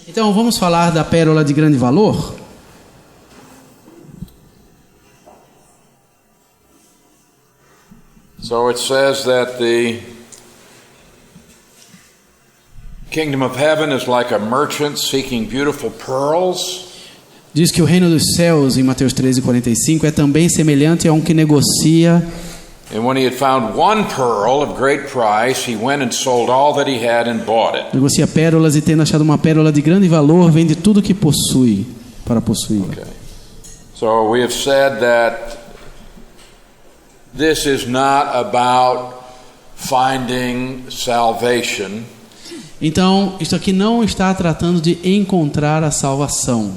Então vamos falar da pérola de grande valor? So it says that the kingdom of heaven is like a merchant seeking beautiful pearls. Diz que o reino dos céus, em Mateus 13:45, é também semelhante a um que negocia. And when he had found one pearl of great price, he went and sold all that he had and bought it. Negocia pérolas e, tendo achado uma pérola de grande valor, vende tudo que possui para possuí-la. Okay. So we have said that this is not about finding salvation. Então, isto aqui não está tratando de encontrar a salvação.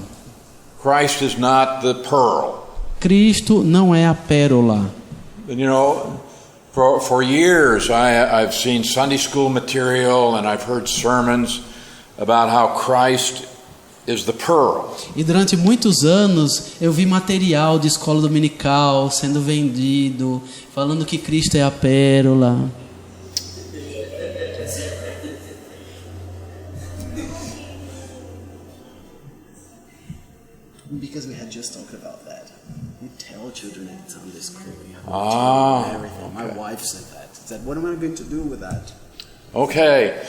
Christ is not the pearl. Cristo não é a pérola. And you know, for years I've seen Sunday school material and I've heard sermons about how Christ is the pearl. E durante muitos anos eu vi material de escola dominical sendo vendido, falando que Cristo é a pérola. Because we had just talked about that. You tell children in Sunday school. Everything. My wife said that. She said, what am I going to do with that? Okay.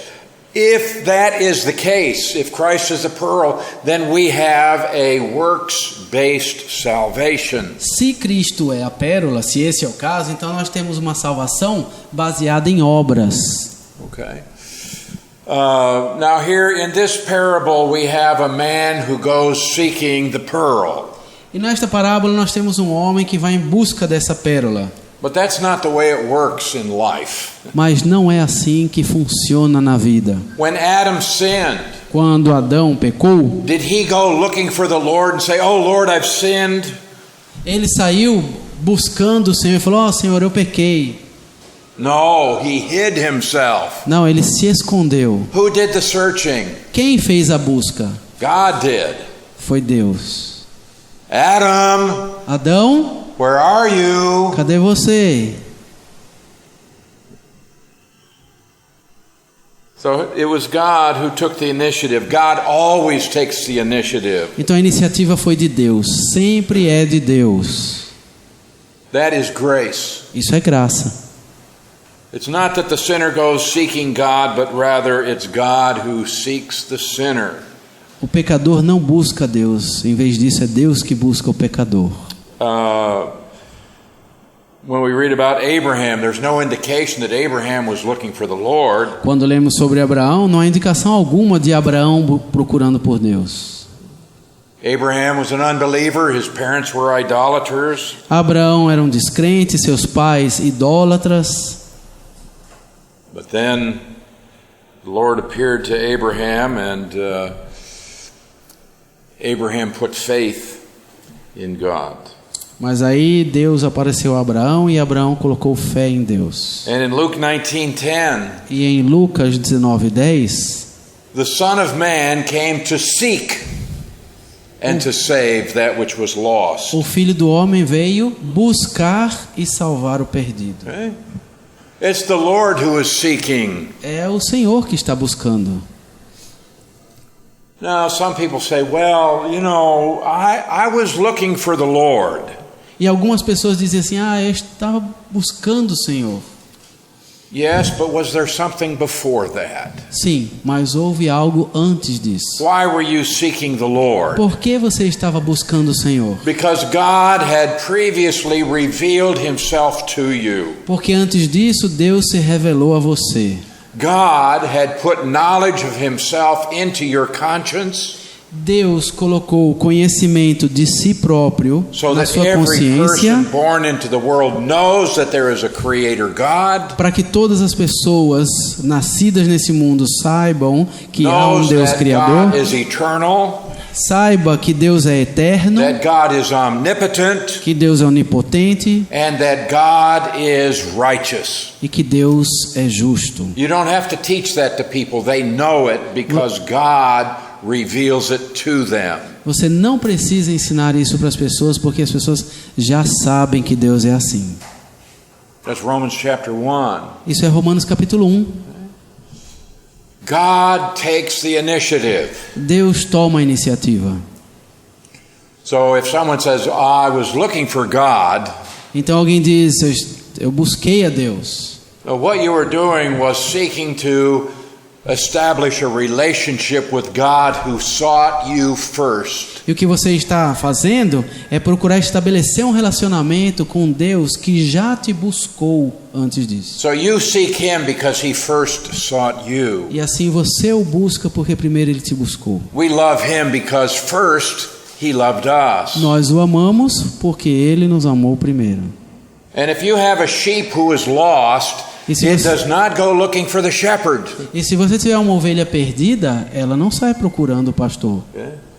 If that is the case, if Christ is a pearl, then we have a works-based salvation. Se Cristo é a pérola, se esse é o caso, então nós temos uma salvação baseada em obras. Okay. Now here in this parable we have a man who goes seeking the pearl. E nesta parábola nós temos um homem que vai em busca dessa pérola. But that's not the way it works in life. Mas não é assim que funciona na vida. When Adam sinned, Quando Adão pecou, did he go looking for the Lord and say, "Oh Lord, I've sinned"? ele saiu buscando o Senhor e falou: Senhor, eu pequei. No, he hid himself. Não, ele se escondeu. Who did the searching? Quem fez a busca? God did. Foi Deus. Adam, Adão, where are you? cadê você? So it was God who took the initiative. God always takes the initiative. Então a iniciativa foi de Deus. Sempre é de Deus. That is grace. Isso é graça. It's not that the sinner goes seeking God, but rather it's God who seeks the sinner. O pecador não busca Deus. Em vez disso, é Deus que busca o pecador. When we read about Abraham, there's no indication that Abraham was looking for the Lord. Quando lemos sobre Abraão, não há indicação alguma de Abraão procurando por Deus. Abraham was an unbeliever. His parents were idolaters. Abraão era um descrente, seus pais idólatras. But then the Lord appeared to Abraham, and Abraham put faith in God. Mas aí Deus apareceu a Abraão e Abraão colocou fé em Deus. And in Luke 19:10, E em Lucas 19:10, the Son of Man came to seek and to save that which was lost. o Filho do Homem veio buscar e salvar o perdido. Okay? It's the Lord who is seeking. É o Senhor que está buscando. Now, some people say, well, you know, I was looking for the Lord. E algumas pessoas dizem assim: eu estava buscando o Senhor. Yes, but was there something before that? Sim, mas houve algo antes disso. Why were you seeking the Lord? Por que você estava buscando o Senhor? Because God had previously revealed himself to you. Porque antes disso Deus se revelou a você. God had put knowledge of himself into your conscience. Deus colocou o conhecimento de si próprio na sua consciência para que todas as pessoas nascidas nesse mundo saibam que há um Deus Criador, saiba que Deus é eterno, que Deus é onipotente e que Deus é justo. You don't have to teach that to people. They know it because God reveals it to them. Você não precisa ensinar isso para as pessoas porque as pessoas já sabem que Deus é assim. That's Romans chapter 1. Isso é Romanos capítulo 1. God takes the initiative. Deus toma a iniciativa. So if someone says, I was looking for God, Então alguém diz, eu busquei a Deus. what you were doing was seeking to establish a relationship with God who sought you first. E o que você está fazendo é procurar estabelecer um relacionamento com Deus que já te buscou antes disso. So you seek him because he first sought you. E assim você o busca porque primeiro ele te buscou. We love him because first he loved us. Nós o amamos porque ele nos amou primeiro. And if you have a sheep who is lost, it does not go looking for the shepherd. E se você tiver uma ovelha perdida, ela não sai procurando o pastor.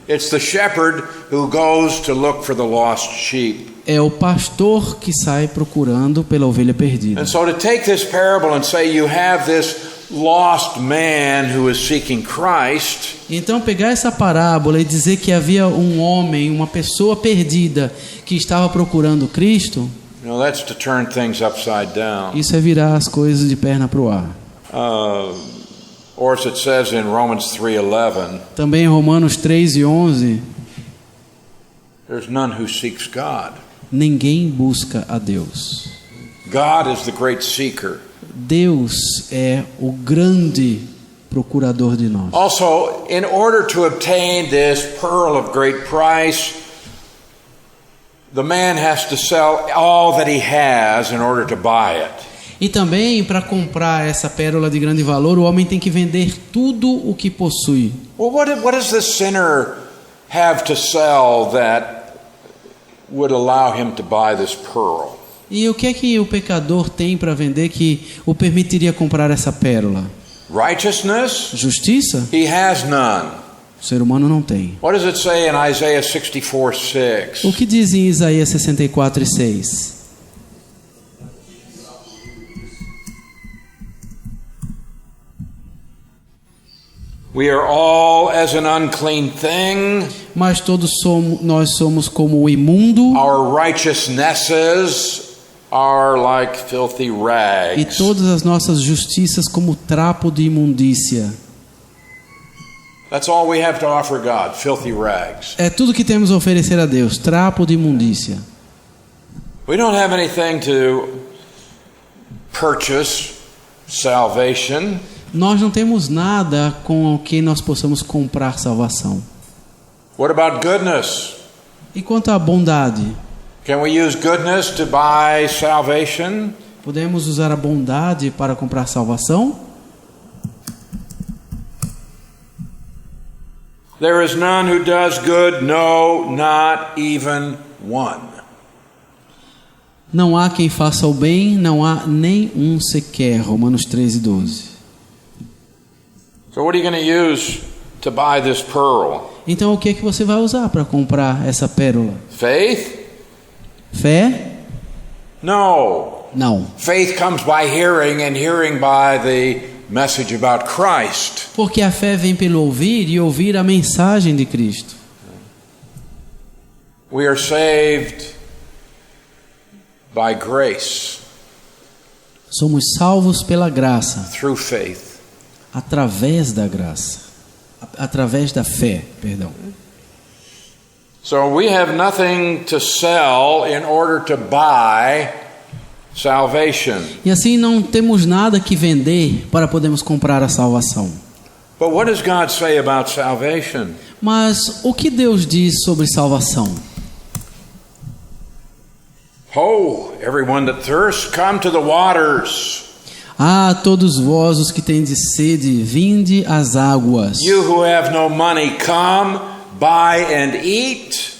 It's the shepherd who goes to look for the lost sheep. É o pastor que sai procurando pela ovelha perdida. And so to take this parable and say you have this lost man who is seeking Christ, Então pegar essa parábola e dizer que havia um homem, uma pessoa perdida que estava procurando Cristo, that's to turn things upside down. isso é virar as coisas de perna para o ar. Or as it says in Romans 3:11, Também em Romanos 3:11, there's none who seeks God. ninguém busca a Deus. God is the great seeker. Deus é o grande procurador de nós. Also, in order to obtain this pearl of great price, the man has to sell all that he has in order to buy it. E também, para comprar essa pérola de grande valor, o homem tem que vender tudo o que possui. Well, what does the sinner have to sell that would allow him to buy this pearl? E o que o pecador tem para vender que o permitiria comprar essa pérola? Righteousness? Justiça? He has none. O ser humano não tem. What does it say in Isaiah 64:6? O que diz em Isaías 64:6? We are all as an unclean thing. Mas nós somos como o imundo, Our righteousnesses are like filthy e rags. todas as nossas justiças como trapo de imundícia. That's all we have to offer God, filthy rags. É tudo que temos a oferecer a Deus, trapo de imundícia. We don't have anything to purchase salvation. Nós não temos nada com o que nós possamos comprar salvação. What about goodness? E quanto à bondade? Can we use goodness to buy salvation? Podemos usar a bondade para comprar salvação? There is none who does good, no, not even one. Não há quem faça o bem, não há nem um sequer. Romanos 13:12. So what are you going to use to buy this pearl? Então o que é que você vai usar para comprar essa pérola? Faith? Fé? No. Não. Faith comes by hearing, and hearing by the message about Christ. Porque a fé vem pelo ouvir e ouvir a mensagem de Cristo. We are saved by grace, Somos salvos pela graça, through faith. através da graça, através da fé, perdão. So we have nothing to sell in order to buy salvation. E assim não temos nada que vender para podermos comprar a salvação. But what does God say about salvation? Mas o que Deus diz sobre salvação? Ho, everyone that thirsts, come to the waters. Ah, todos vós os que tendes sede, vinde às águas. You who have no money, come, buy and eat.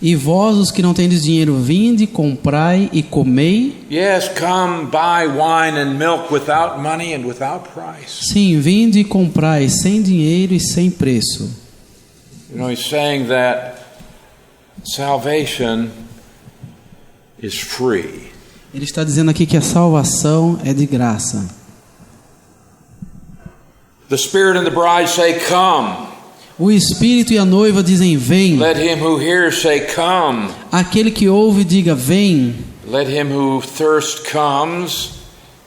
E vós os que não tendes dinheiro, vinde, comprai e comei. Yes, come, buy wine and milk without money and without price. Sim, vinde e comprai, sem dinheiro e sem preço. You know, he's saying that salvation is free. Ele está dizendo aqui que a salvação é de graça. The Spirit and the bride say, come. O Espírito e a noiva dizem, vem. Let him who hears say, come. Aquele que ouve, diga, vem. Let him who thirsts comes,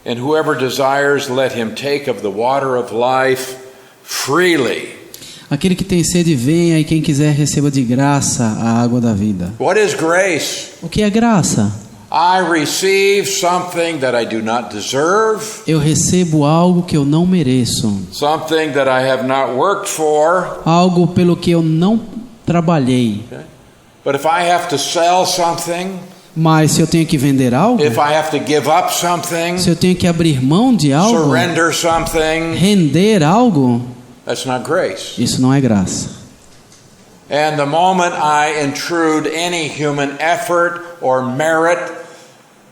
and whoever desires, let him take of the water of life freely. Aquele que tem sede, venha, e quem quiser receba de graça a água da vida. What is grace? O que é graça? I receive something that I do not deserve, Eu recebo algo que eu não mereço, something that I have not worked for. algo pelo que eu não trabalhei. Okay? But if I have to sell something, Mas se eu tenho que vender algo, if I have to give up something, se eu tenho que abrir mão de algo, surrender something, render algo, that's not grace. isso não é graça. And the moment I intrude any human effort or merit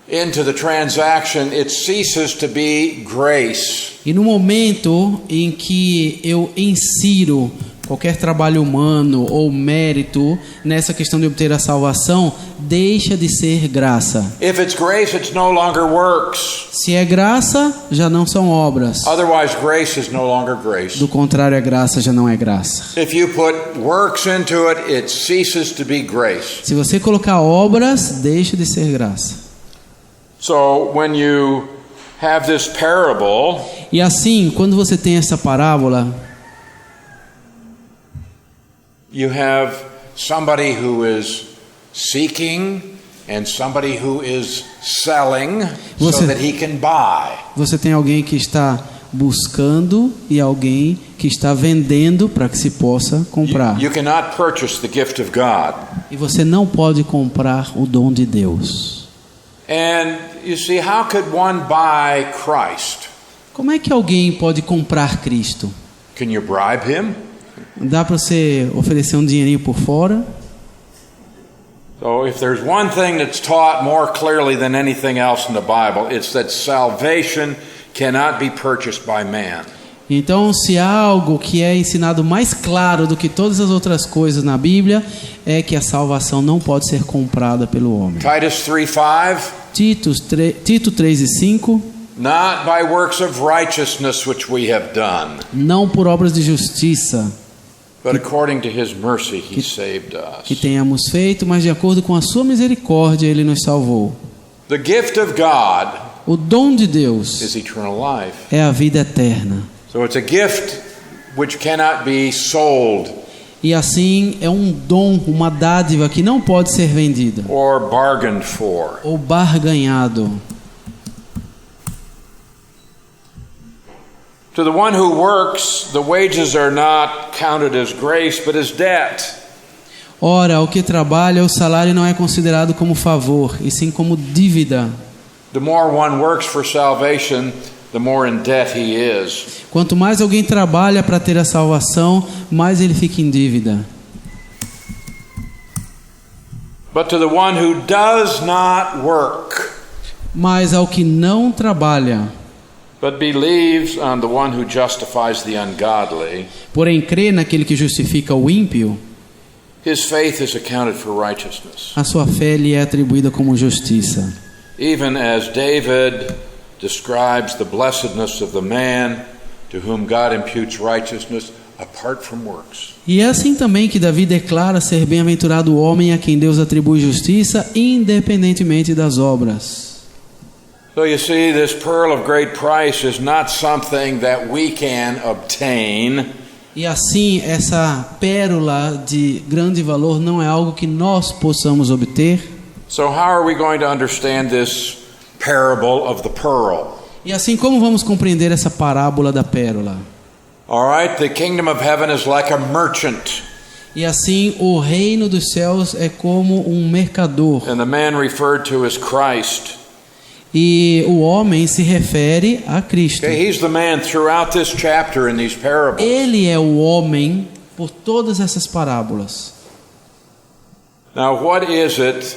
into the transaction, it ceases to be grace. E no momento em que eu insiro qualquer trabalho humano ou mérito nessa questão de obter a salvação, deixa de ser graça. If it's grace, it's no longer works. Se é graça, já não são obras. Otherwise, grace is no longer grace. Do contrário, a graça já não é graça. If you put works into it, it ceases to be grace. Se você colocar obras, deixa de ser graça. So, when you have this parable, E assim, quando você tem essa parábola, you have somebody who is seeking and somebody who is selling so Você- that he can buy. você tem alguém que está buscando e alguém que está vendendo para que se possa comprar. You cannot purchase the gift of God. E você não pode comprar o dom de Deus. And you see, how could one buy Christ? Como é que alguém pode comprar Cristo? Can you bribe him? Dá para você oferecer um dinheirinho por fora? So if there's one thing that's taught more clearly than anything else in the Bible, it's that salvation cannot be purchased by man. Então, se há algo que é ensinado mais claro do que todas as outras coisas na Bíblia, é que a salvação não pode ser comprada pelo homem. Titus 3:5, Tito 3 e 5, not by works of righteousness which we have done, não por obras de justiça but according to his mercy he saved que us. tenhamos feito, mas de acordo com a sua misericórdia ele nos salvou. The gift of God O dom de Deus is eternal life. é a vida eterna. So it's a gift which cannot be sold E assim é um dom, uma dádiva que não pode ser vendida or bargained for. ou barganhado. To the one who works, the wages are not counted as grace, but as debt. Ora, ao que trabalha, o salário não é considerado como favor, e sim como dívida. The more one works for salvation, the more in debt he is. Quanto mais alguém trabalha para ter a salvação, mais ele fica em dívida. But to the one who does not work, Mas ao que não trabalha, but believes on the one who justifies the ungodly, porém crê naquele que justifica o ímpio, his faith is accounted for righteousness. a sua fé lhe é atribuída como justiça. Even as David describes the blessedness of the man to whom God imputes righteousness apart from works. E é assim também que Davi declara ser bem-aventurado o homem a quem Deus atribui justiça, independentemente das obras. So you see, this pearl of great price is not something that we can obtain. E assim, essa pérola de grande valor não é algo que nós possamos obter. So how are we going to understand this parable of the pearl? E assim, como vamos compreender essa parábola da pérola? All right, the kingdom of heaven is like a merchant, E assim, o reino dos céus é como um mercador. and the man referred to as Christ. E o homem se refere a Cristo. Okay, he's the man throughout this chapter in these parables. Ele é o homem por todas essas parábolas. Now, what is it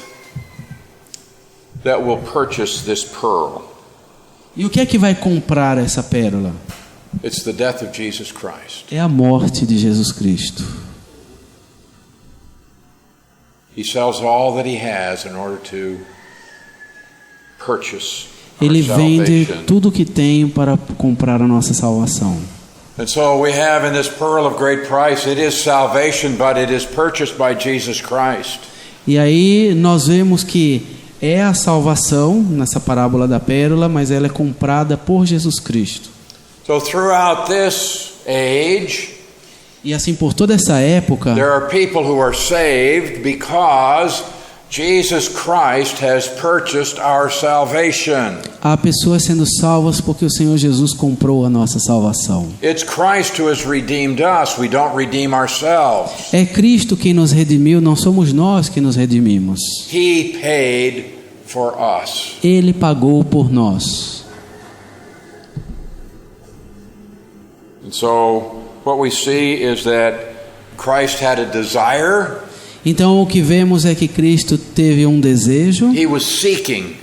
that will purchase this pearl? E o que é que vai comprar essa pérola? It's the death of Jesus Christ. É a morte de Jesus Cristo. He sells all that he has in order to purchase our Ele vende salvation. tudo o que tem para comprar a nossa salvação. And so we have in this pearl of great price, it is salvation, but it is purchased by Jesus Christ. E aí nós vemos que é a salvação, nessa parábola da pérola, mas ela é comprada por Jesus Cristo. So throughout this age, E assim, por toda essa época, there are people who are saved because Jesus Christ has purchased our salvation. há pessoas sendo salvas porque o Senhor Jesus comprou a nossa salvação. It's Christ who has redeemed us. We don't redeem ourselves. É Cristo quem nos redimiu, não somos nós que nos redimimos. He paid for us. Ele pagou por nós. And so what we see is that Christ had a desire. Então o que vemos é que Cristo teve um desejo He was seeking,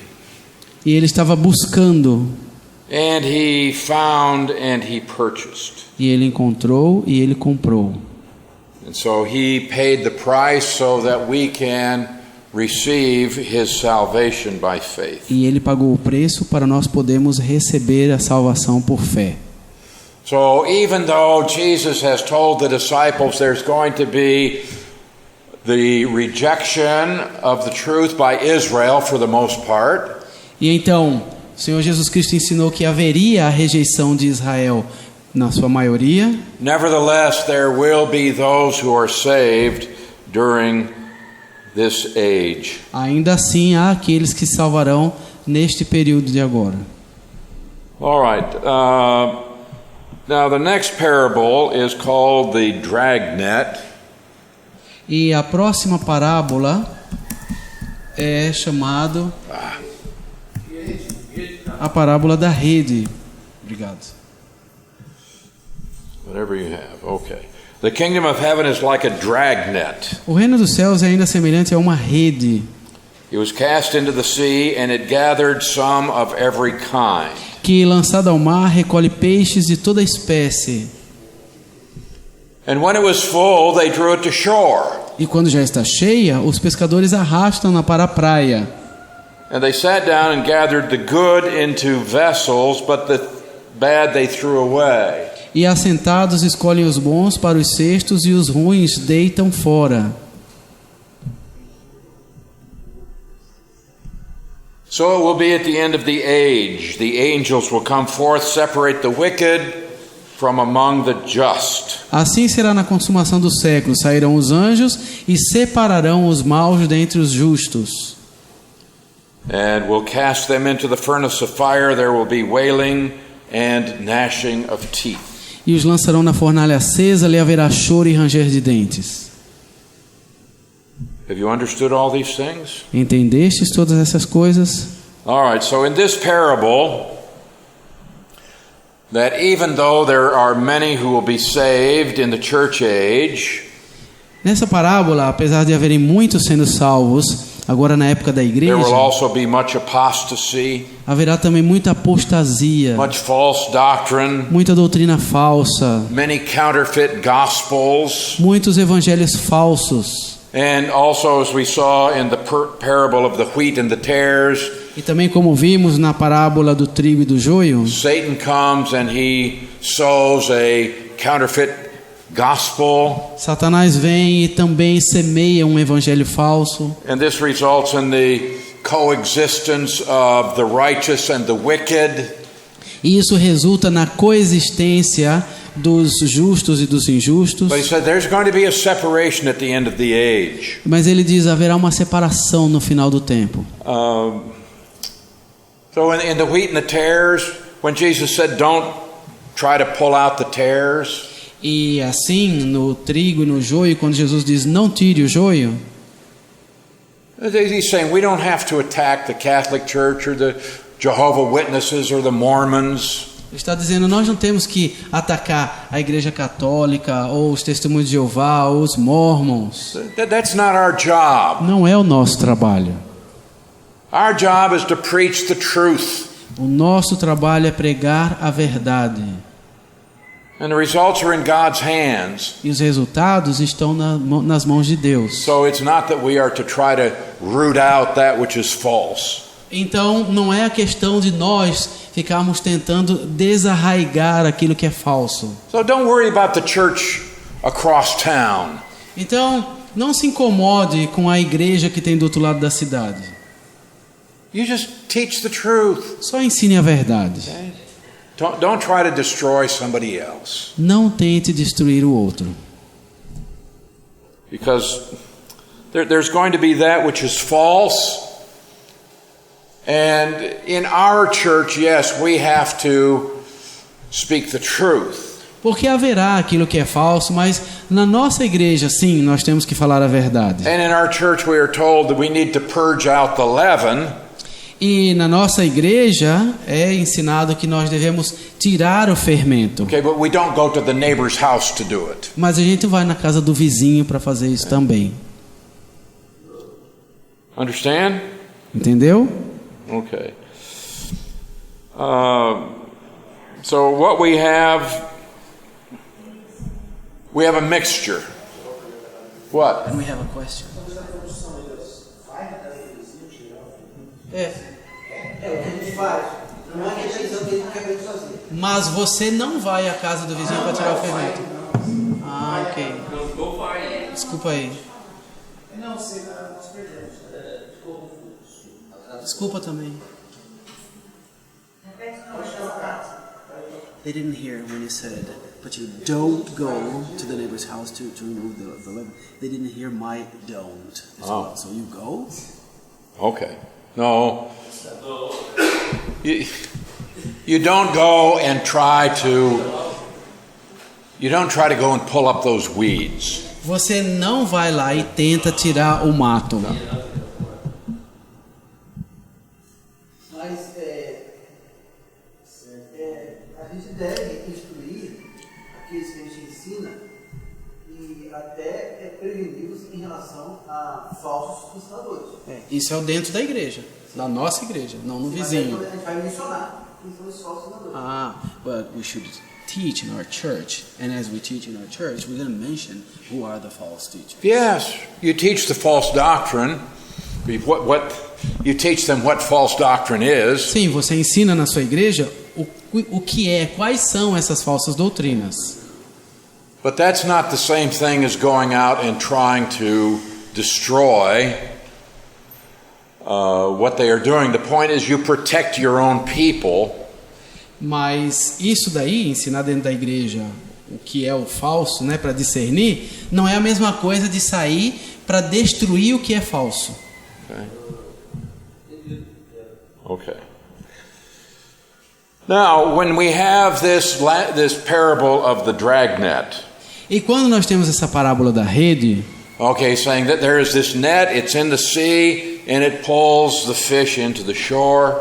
e ele estava buscando, and he found and he purchased. e ele encontrou e ele comprou. And so he paid the price so that we can receive his salvation by faith. E ele pagou o preço para nós podermos receber a salvação por fé. So even though Jesus has told the disciples there's going to be the rejection of the truth by Israel for the most part, E então, o Senhor Jesus Cristo ensinou que haveria a rejeição de Israel na sua maioria, nevertheless there will be those who are saved during this age. ainda assim há aqueles que salvarão neste período de agora. All right. Now the next parable is called the dragnet. E a próxima parábola é chamado a parábola da rede. Obrigado. Whatever you have. Okay. The kingdom of heaven is like a dragnet. O reino dos céus é ainda semelhante a uma rede It was cast into the sea, and it gathered some of every kind. que, lançada ao mar, recolhe peixes de toda espécie. And when it was full, they drew it to shore. E quando já está cheia, os pescadores arrastam-na para a praia. And they sat down and gathered the good into vessels, but the bad they threw away. E assentados escolhem os bons para os cestos e os ruins deitam fora. So it will be at the end of the age. The angels will come forth, separate the wicked from among the just. Assim será na consumação do século. Sairão os anjos e separarão os maus dentre os justos. And will cast them into the furnace of fire. There will be wailing and gnashing of teeth. E os lançarão na fornalha acesa, ali haverá choro e ranger de dentes. Have you understood all these things? Entendestes todas essas coisas? All right, so in this parable, that even though there are many who will be saved in the church age, Nessa parábola, apesar de haverem muitos sendo salvos, agora na época da there igreja, will also be much apostasy, haverá também muita apostasia, much false doctrine, muita doutrina falsa, many counterfeit gospels, muitos evangelhos falsos. and also, as we saw in the parable of the wheat and the tares, E também, como vimos na parábola do trigo e do joio, Satan comes and he sows a counterfeit gospel, Satanás vem e também semeia um evangelho falso. and this results in the coexistence of the righteous and the wicked. E isso resulta na coexistência dos justos e dos injustos. But he said there's going to be a separation at the end of the age. Mas ele diz, haverá uma separação no final do tempo. So in the wheat and the tares, when Jesus said don't try to pull out the tares, E assim, no trigo e no joio, quando Jesus diz, não tire o joio, he's saying we don't have to attack the Catholic Church or the Jehovah's Witnesses or the Mormons. ele está dizendo, nós não temos que atacar a igreja católica, ou os testemunhos de Jeová, ou os mormons. That's not our job. Não é o nosso trabalho. Our job is to preach the truth. O nosso trabalho é pregar a verdade. And the results are in God's hands. E os resultados estão nas mãos de Deus. So it's not that we are to try to root out that which is false. Então, não é a questão de nós ficarmos tentando desarraigar aquilo que é falso. So don't worry about the church across town. Então, não se incomode com a igreja que tem do outro lado da cidade. You just teach the truth. Só ensine a verdade. Okay? Don't try to destroy somebody else. Não tente destruir o outro. Because there's going to be that which is false. And in our church, yes, we have to speak the truth. Porque haverá aquilo que é falso, mas na nossa igreja, sim, nós temos que falar a verdade. And in our church we are told that we need to purge out the leaven. E na nossa igreja é ensinado que nós devemos tirar o fermento. Okay, but we don't go to the neighbor's house to do it. Mas a gente vai na casa do vizinho para fazer isso também. Understand? Entendeu? Okay. So what we have a mixture. What? And we have a question. Mas você não vai à casa do vizinho para tirar o fermento. Ah, ok. Desculpa aí. Desculpa também. They didn't hear when you said, but you don't go to the neighbor's house to remove the leaven. They didn't hear my don't as well. So you go? Okay. No. You don't go and try to go and pull up those weeds. Você não vai lá e tenta tirar o mato. Mas a gente deve instruir aqueles que a gente ensina e até prevenir-os em relação a falsos conquistadores. Isso é o dentro da igreja, da nossa igreja, não no vizinho. A gente vai mencionar quem são os falsos conquistadores. But we should teach in our church, and as we teach in our church, we're going to mention who are the false teachers. Yes, you teach the false doctrine. What you teach them what false doctrine is. Sim, você ensina na sua igreja o que é, quais são essas falsas doutrinas. But that's not the same thing as going out and trying to destroy what they are doing. The point is you protect your own people. Mas isso daí, ensinar dentro da igreja o que é o falso, né, para discernir, não é a mesma coisa de sair para destruir o que é falso. Okay. Now, when we have this parable of the dragnet. E quando nós temos essa parábola da rede, okay, saying that there is this net, it's in the sea, and it pulls the fish into the shore.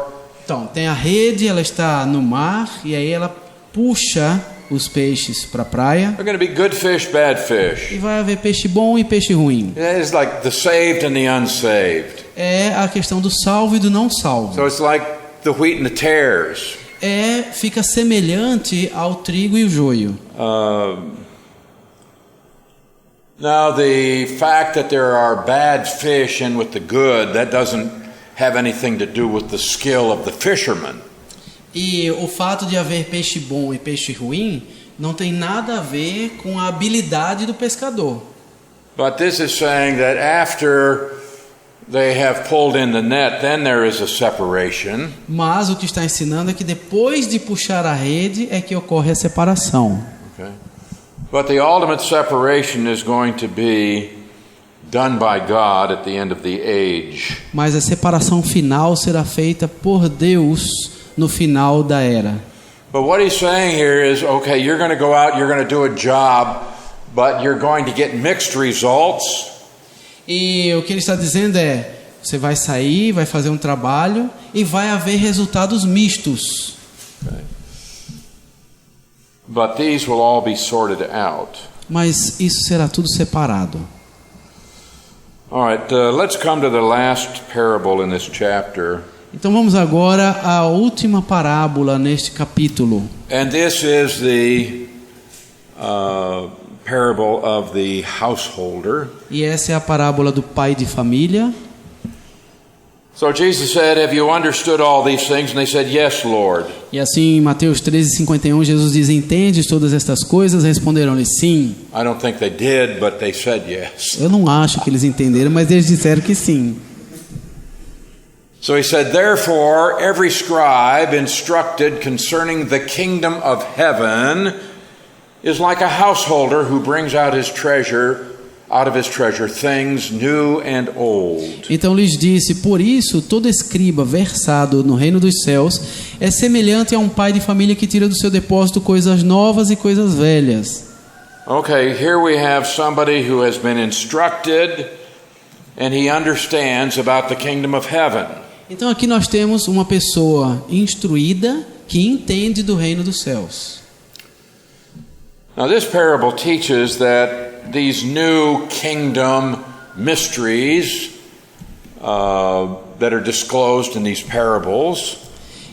Então, tem a rede, ela está no mar, e aí ela puxa os peixes para a praia. There are going to be good fish, bad fish. E vai haver peixe bom e peixe ruim. It's like the saved and the unsaved. É a questão do salvo e do não salvo. So it's like the wheat and the tares. Fica semelhante ao trigo e o joio. Now the fact that there are bad fish in with the good, that doesn't have anything to do with the skill of the fisherman. E o fato de haver peixe bom e peixe ruim não tem nada a ver com a habilidade do pescador. But this is saying that after they have pulled in the net, then there is a separation. Mas o que está ensinando é que depois de puxar a rede é que ocorre a separação. Okay. But the ultimate separation is going to be done by God at the end of the age. Mas a separação final será feita por Deus no final da era. But what he's saying here is, okay, you're going to go out, you're going to do a job, but you're going to get mixed results. E o que ele está dizendo é, você vai sair, vai fazer um trabalho e vai haver resultados mistos. Okay. But these will all be sorted out. Mas isso será tudo separado. All right, let's come to the last parable in this chapter. Então vamos agora à última parábola neste capítulo. And this is the parable of the householder. E essa é a parábola do pai de família. So Jesus said, "Have you understood all these things?" And they said, "Yes, Lord." E assim, em Mateus 13:51, Jesus diz: "Entendes todas estas coisas?" Responderam-lhe: "Sim." I don't think they did, but they said yes. Eu não acho que eles entenderam, mas eles disseram que sim. So he said, therefore, every scribe instructed concerning the kingdom of heaven is like a householder who brings out of his treasure things new and old. Então lhes disse: por isso todo escriba versado no reino dos céus é semelhante a um pai de família que tira do seu depósito coisas novas e coisas velhas. Okay, here we have somebody who has been instructed and he understands about the kingdom of heaven. Então aqui nós temos uma pessoa instruída que entende do reino dos céus. Now this parable teaches that these new kingdom mysteries that are disclosed in these parables,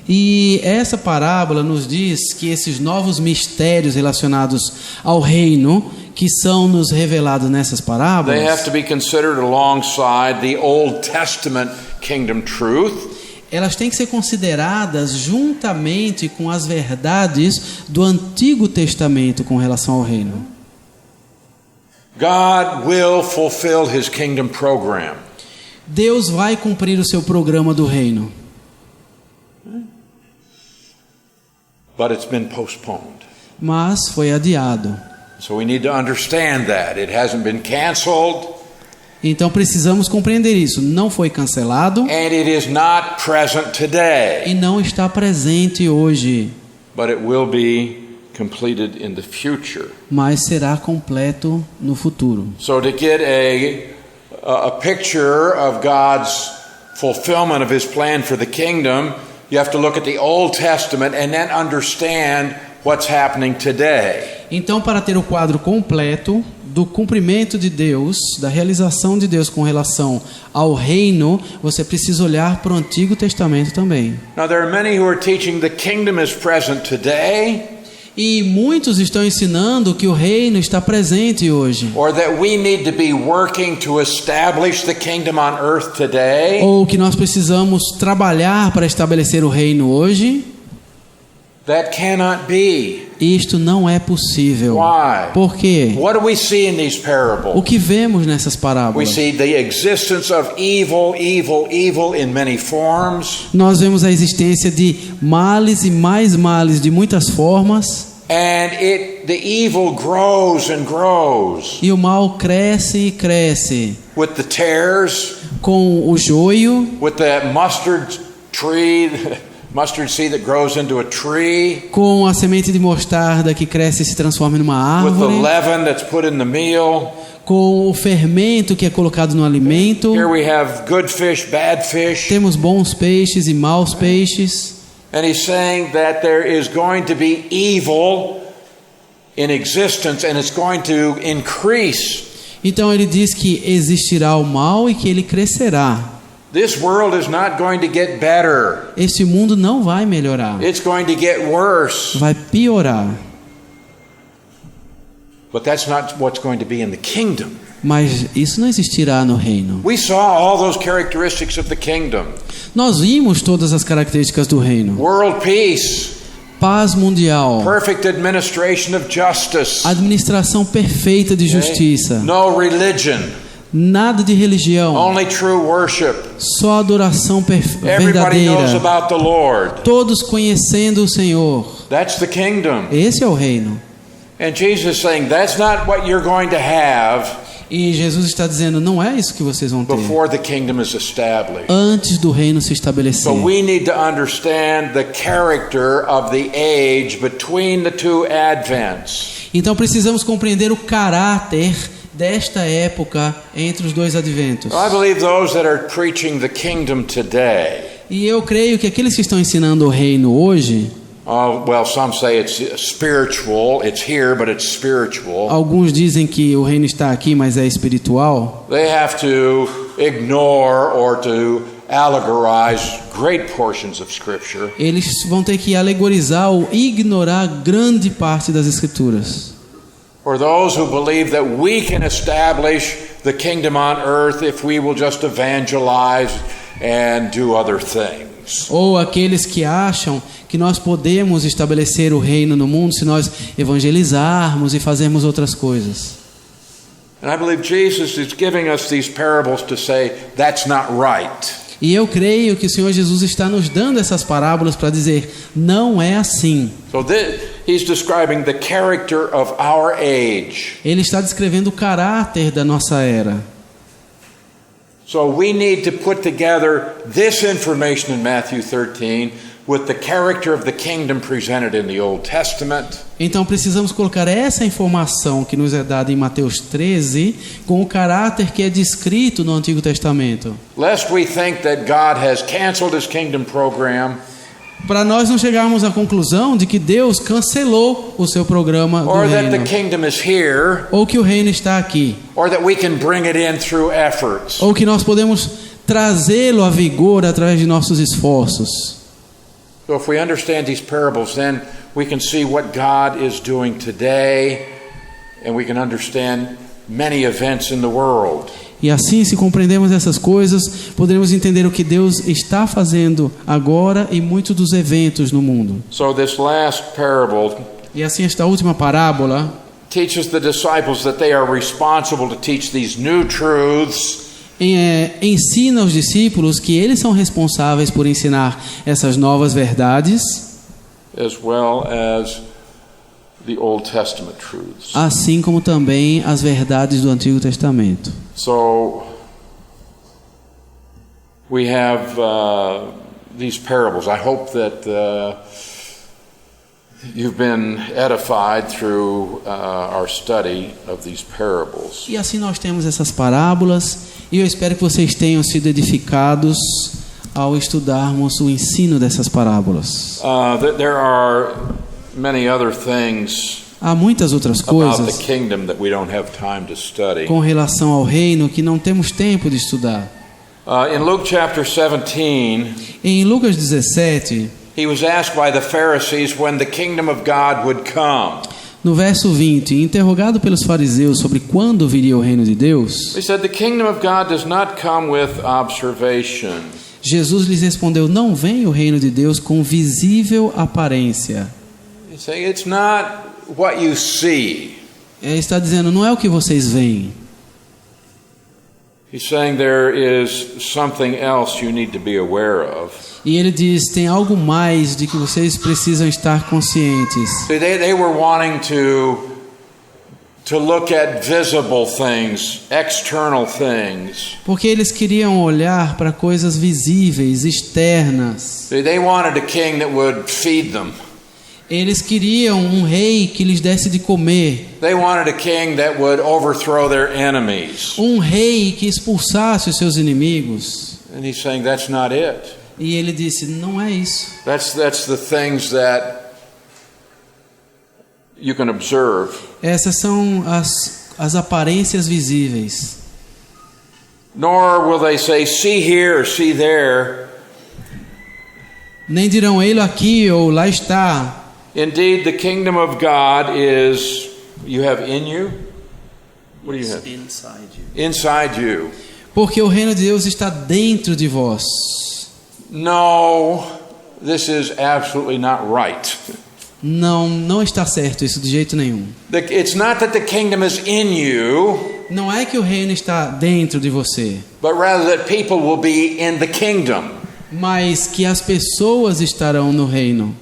E essa parábola nos diz que esses novos mistérios relacionados ao reino que são nos revelados nessas they have parábolas, to be considered alongside the Old Testament kingdom truth, elas têm que ser consideradas juntamente com as verdades do Antigo Testamento com relação ao reino. God will fulfill his kingdom program. Deus vai cumprir o seu programa do reino, But it's been postponed. mas foi adiado. So we need to understand that. It hasn't been canceled, Então precisamos compreender isso. Não foi cancelado and it is not present today, e não está presente hoje, but it will be completed in the future. mas será completo no futuro. So to get a picture of God's fulfillment of his plan for the kingdom, you have to look at the Old Testament and then understand what's happening today. Então, para ter o quadro completo do cumprimento de Deus, da realização de Deus com relação ao reino, você precisa olhar para o Antigo Testamento também. Now there are many who are teaching the kingdom is present today, E muitos estão ensinando que o reino está presente hoje, or that we need to be working to establish the kingdom on earth today. ou que nós precisamos trabalhar para estabelecer o reino hoje. That cannot be. Isto não é possível. Why? Por quê? What do we see in these O parables? que vemos nessas We parábolas? see the existence of evil in many forms, Nós vemos a existência de males e mais males de muitas formas, and the evil grows and grows e o mal cresce e cresce, with the tares, com o joio, with the mustard seed that grows into a tree, com a semente de mostarda que cresce e se transforma numa with the árvore, leaven that's put in the meal. com o fermento que é colocado no alimento. Here we have good fish, bad fish. Temos bons peixes e maus peixes. And he's saying that there is going to be evil in existence and it's going to increase. Então ele diz que existirá o mal e que ele crescerá. This world is not going to get better. Este mundo não vai melhorar, It's going to get worse. vai piorar. But that's not what's going to be in the kingdom. Mas isso não existirá no reino. We saw all those characteristics of the kingdom. Nós vimos todas as características do reino: World peace, paz mundial, perfect administration of justice, administração perfeita de justiça, no religion, nada de religião, only true worship. só adoração Everybody knows verdadeira, about the Lord. todos conhecendo o Senhor. That's the kingdom. Esse é o reino. And Jesus is saying that's not what you're going to have E Jesus está dizendo: não é isso que vocês vão ter before the kingdom is established. antes do reino se estabelecer. So we need to understand the character of the age between the two advents. Então precisamos compreender o caráter desta época entre os dois adventos. I believe those that are preaching the kingdom today, E eu creio que aqueles que estão ensinando o reino hoje, some say it's spiritual, it's here but it's spiritual. alguns dizem que o reino está aqui, mas é espiritual. They have to ignore or to allegorize great portions of scripture. Eles vão ter que alegorizar ou ignorar grande parte das escrituras. For those who believe that we can establish the kingdom on earth if we will just evangelize and do other things. Ou aqueles que acham que nós podemos estabelecer o reino no mundo se nós evangelizarmos e fazermos outras coisas. And I believe Jesus is giving us these parables to say that's not right. E eu creio que o Senhor Jesus está nos dando essas parábolas para dizer, não é assim. So he's describing the character of our age. Ele está descrevendo o caráter da nossa era. So we need to put together this information in Matthew 13 with the character of the kingdom presented in the Old Testament. Então precisamos colocar essa informação que nos é dada em Mateus 13 com o caráter que é descrito no Antigo Testamento. Lest we think that God has canceled his kingdom program, para nós não chegarmos à conclusão de que Deus cancelou o seu programa do or that the reino, kingdom is here, ou que o reino está aqui, or that we can bring it in through efforts. ou que nós podemos trazê-lo a vigor através de nossos esforços. So if we understand these parables, then we can see what God is doing today, and we can understand many events in the world. E assim, se compreendemos essas coisas, poderemos entender o que Deus está fazendo agora e muitos dos eventos no mundo. So this last parable E assim, esta última parábola teaches the disciples that they are responsible to teach these new truths, ensina aos discípulos que eles são responsáveis por ensinar essas novas verdades, as well as the Old Testament truths. assim como também as verdades do Antigo Testamento. So we have these parables. I hope that you've been edified through our study of these parables. E assim nós temos essas parábolas, e eu espero que vocês tenham sido edificados ao estudarmos o ensino dessas parábolas. There are many other things Há muitas outras about coisas the kingdom that we don't have time to study. com relação ao reino que não temos tempo de estudar. In Luke chapter 17, Em Lucas 17, he was asked by the Pharisees when the kingdom of God would come. no verso 20, interrogado pelos fariseus sobre quando viria o reino de Deus, He said, "The kingdom of God does not come with observation." Jesus lhes respondeu: não vem o reino de Deus com visível aparência. He's saying it's not what you see. Ele está dizendo, não é o que vocês veem. He's saying there is something else you need to be aware of. E ele diz, tem algo mais de que vocês precisam estar conscientes. See, they were wanting to look at visible things, external things. Porque eles queriam olhar para coisas visíveis, externas. See, they wanted a king that would feed them. Eles queriam um rei que lhes desse de comer. They wanted a king that would overthrow their enemies. Um rei que expulsasse os seus inimigos. And he's saying that's not it. E ele disse, não é isso. That's the things that you can observe. Essas são as aparências visíveis. Nor will they say, see here or see there. Nem dirão ele aqui ou lá está. Indeed, the kingdom of God is, you have in you? What do you have? Inside you. Inside you. Porque o reino de Deus está dentro de vós. No, this is absolutely not right. Não está certo isso de jeito nenhum. It's not that the kingdom is in you, Não é que o reino está dentro de você, but rather that people will be in the kingdom. mas que as pessoas estarão no reino.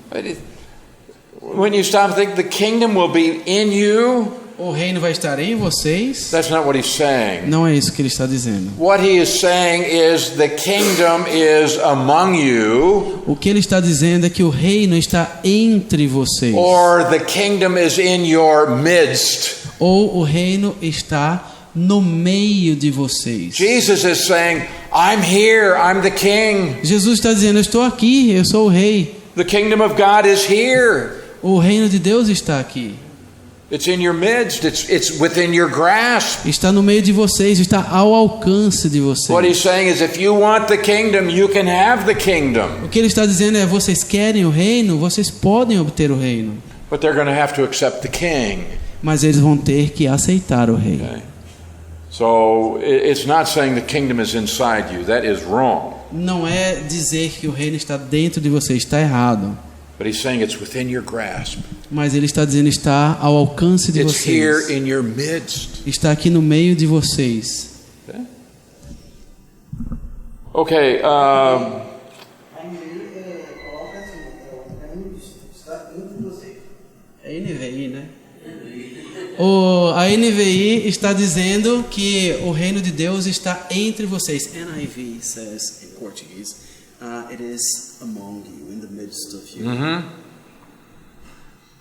When you stop and think the kingdom will be in you, O reino vai estar em vocês? that's not what he's saying. Não é isso que ele está dizendo. What he is saying is the kingdom is among you, O que ele está dizendo é que o reino está entre vocês. or the kingdom is in your midst. Ou o reino está no meio de vocês. Jesus is saying, I'm here, I'm the king. Jesus está dizendo, eu estou aqui, eu sou o rei. The kingdom of God is here. O reino de Deus está aqui. It's in your midst. It's within your grasp. Está no meio de vocês, está ao alcance de vocês. What he's saying is if you want the kingdom, you can have the kingdom. O que ele está dizendo é, vocês querem o reino, vocês podem obter o reino. But they're going to have to accept the king. Mas eles vão ter que aceitar o rei. Okay? So it's not saying the kingdom is inside you. That is wrong. Não é dizer que o reino está dentro de você, está errado. But he's saying it's within your grasp. Mas ele está dizendo está ao alcance de It's here vocês. in your midst. Está aqui no meio de vocês. Okay? Okay, A NVI coloca assim, o reino está entre vocês. É NVI, né? A NVI está dizendo que o reino de Deus está entre vocês. NIV says in Portuguese, it is among you, in the midst of you.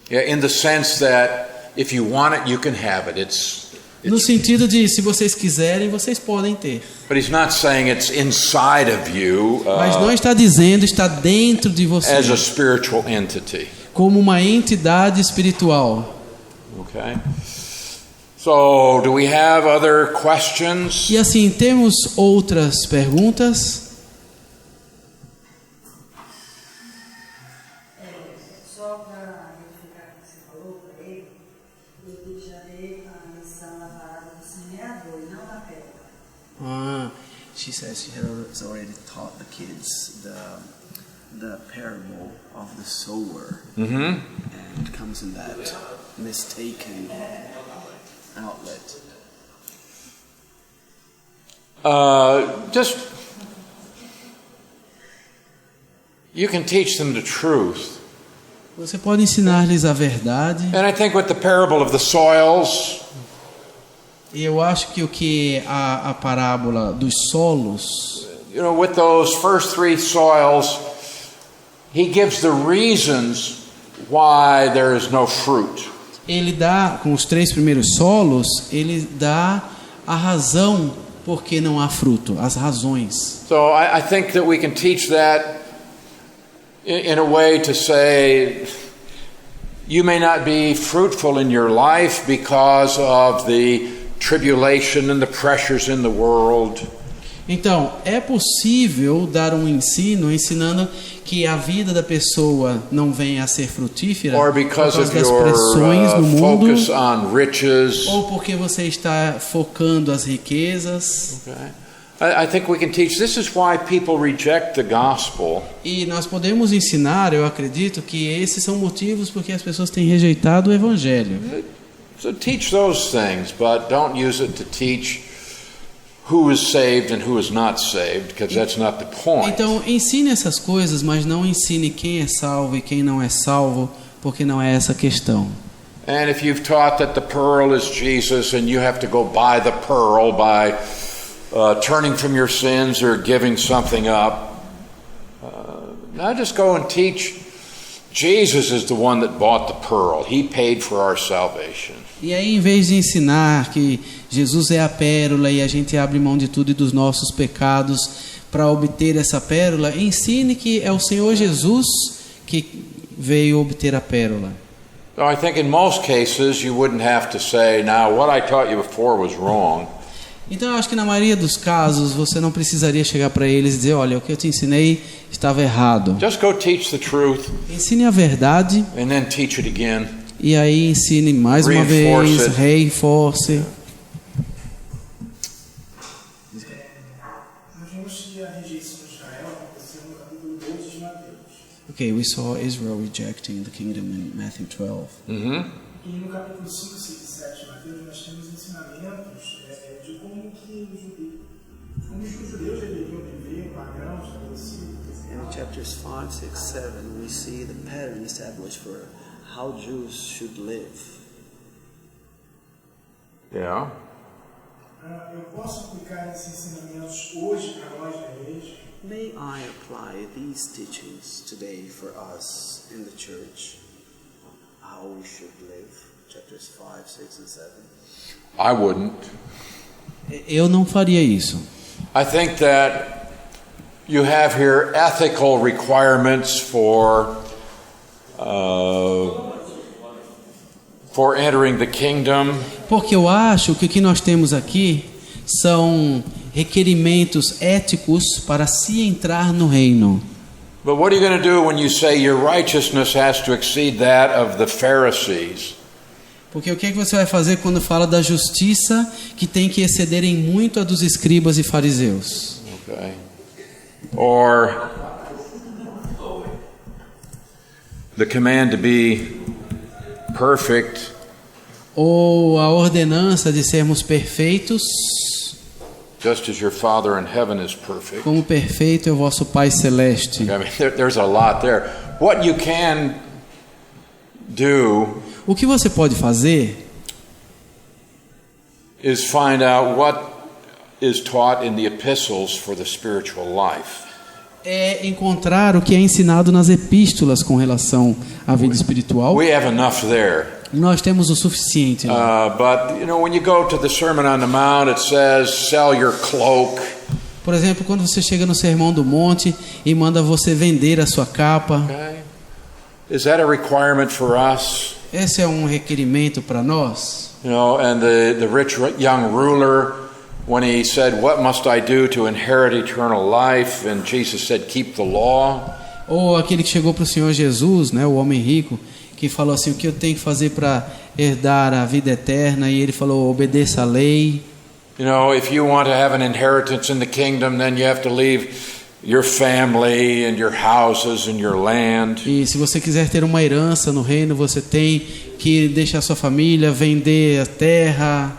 yeah, in the sense that if you want it, you can have it. No sentido de, se vocês quiserem, vocês podem ter. But he's not saying it's inside of you Mas não está dizendo está dentro de você, as a spiritual entity. como uma entidade espiritual. Okay. So, do we have other questions? E assim, temos outras perguntas? Só para verificar o que você falou para ele, eu já dei a lição na parada do semeador e não na pedra. She says she has already taught the kids the parable of the sower, and it comes in that mistaken outlet. Just you can teach them the truth. Você pode ensinar-lhes a verdade. And I think with the parable of the soils, E eu acho que o que a parábola dos solos, you know, with those first three soils, he gives the reasons why there is no fruit. ele dá, com os 3 primeiros solos, ele dá a razão por que não há fruto, as razões. So I think that we can teach that in a way to say, you may not be fruitful in your life because of the tribulation and the pressures in the world. Então, é possível dar um ensino ensinando que a vida da pessoa não venha a ser frutífera Or por because causa of das your pressões no mundo, focus on riches. ou porque você está focando as riquezas. Okay. I think we can teach this is why people reject the gospel. E nós podemos ensinar, eu acredito, que esses são motivos porque as pessoas têm rejeitado o evangelho. So teach those things, but don't use it to teach who is saved and who is not saved, because that's not the point. Então, ensine essas coisas, mas não ensine quem é salvo e quem não é salvo, porque não é essa a questão. And if you've taught that the pearl is Jesus and you have to go buy the pearl by turning from your sins or giving something up, now just go and teach Jesus is the one that bought the pearl. He paid for our salvation. E aí, em vez de ensinar que Jesus é a pérola e a gente abre mão de tudo e dos nossos pecados para obter essa pérola, ensine que é o Senhor Jesus que veio obter a pérola. So I think in most cases you wouldn't have to say, now what I taught you before was wrong. Então, eu acho que na maioria dos casos você não precisaria chegar para eles e dizer, olha, o que eu te ensinei estava errado. Just go teach the truth Ensine a verdade and then teach it again. e aí ensine mais uma Reinforce vez, it. reforce. Nós vimos que a rejeição de Israel aconteceu no capítulo 12 de Mateus. Okay, we saw Israel rejecting the kingdom in Matthew 12. E no capítulo 5, 6 e 7 de Mateus nós temos ensinamentos de como os judeus deveriam viver, pagãos, estabelecidos. In chapters 5, 6, 7, we see the pattern established for how Jews should live. Yeah. Eu posso aplicar esses ensinamentos hoje para nós na igreja? May I apply these teachings today for us in the church? How we should live? Chapters 5, 6, and 7. I wouldn't. Eu não faria isso. I think that you have here ethical requirements for entering the kingdom. Porque eu acho que o que nós temos aqui são requerimentos éticos para se entrar no reino. But what are you going to do when you say your righteousness has to exceed that of the Pharisees? Porque o que é que você vai fazer quando fala da justiça que tem que exceder em muito a dos escribas e fariseus? Okay. Or the command to be perfect. Ou a ordenança de sermos perfeitos. just as your Father in heaven is perfect. Como perfeito é o vosso Pai Celeste. I mean, there's a lot there. What you can do O que você pode fazer is find out what is taught in the epistles for the spiritual life. é encontrar o que é ensinado nas epístolas com relação à vida espiritual. We have enough there. Nós temos o suficiente. But, when you go to the Sermon on the Mount, it says, sell your cloak. Por exemplo, quando você chega no Sermão do Monte e manda você vender a sua capa, Okay? Is that a requirement for us? esse é um requerimento para nós? And the rich young ruler, when he said, what must I do to inherit eternal life? And Jesus said, keep the law. Ou aquele que chegou para o Senhor Jesus, né, o homem rico, que falou assim, o que eu tenho que fazer para herdar a vida eterna? E ele falou, obedeça a lei. If you want to have an inheritance in the kingdom, then you have to leave your family and your houses and your land. E se você quiser ter uma herança no reino, você tem que deixar sua família, vender a terra.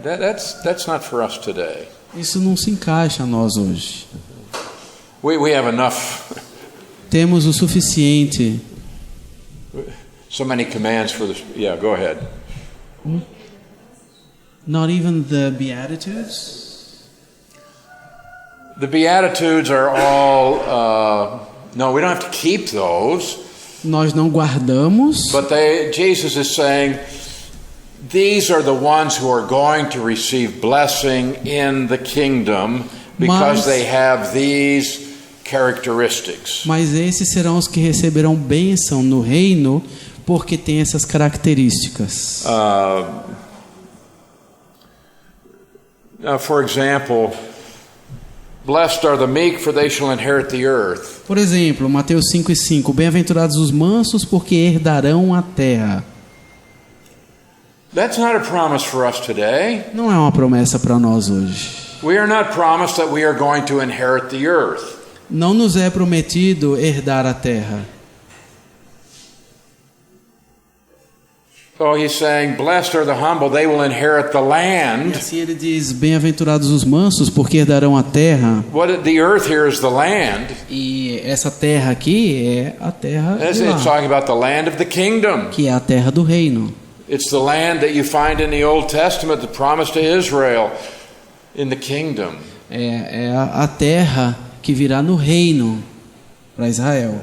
That's not for us today. Isso não se encaixa a nós hoje. We have enough. Temos o suficiente. So many commands for this. Yeah, go ahead. Not even the Beatitudes? The Beatitudes are all, no, we don't have to keep those. Nós não guardamos, But Jesus is saying, these are the ones who are going to receive blessing in the kingdom because they have these characteristics. mas esses serão os que receberão bênção no reino, porque tem essas características. For example, blessed are the meek, for they shall inherit the earth. Por exemplo, Mateus 5:5, bem-aventurados os mansos, porque herdarão a terra. That's not a promise for us today. Não é uma promessa para nós hoje. We are not promised that we are going to inherit the earth. Não nos é prometido herdar a terra. So he's saying, blessed are the humble, they will inherit the E land. assim ele diz, bem-aventurados os mansos, porque herdarão a terra. The earth here is the land. E essa terra aqui é a terra It's de lá, talking about the land of the kingdom. que é a terra do reino. It's the land that you find in the Old Testament, the promise to Israel in the kingdom. É a terra que virá no reino para Israel.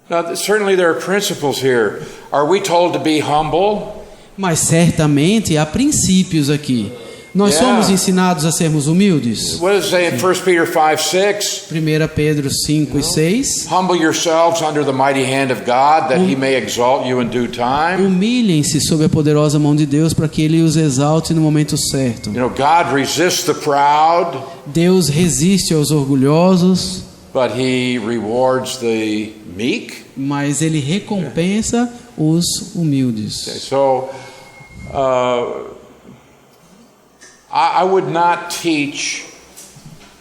Now, certainly there are principles here. Are we told to be humble? Mas certamente há princípios aqui. Nós Yeah. somos ensinados a sermos humildes. What does it say in 1 Peter 5:6? 1 Pedro 5:6. Humble yourselves under the mighty hand of God, that he may exalt you in due time. Humilhem-se sob a poderosa mão de Deus para que Ele os exalte no momento certo. God resists the proud, Deus resiste aos orgulhosos, but he rewards the meek. mas Ele recompensa os humildes. So, I would not teach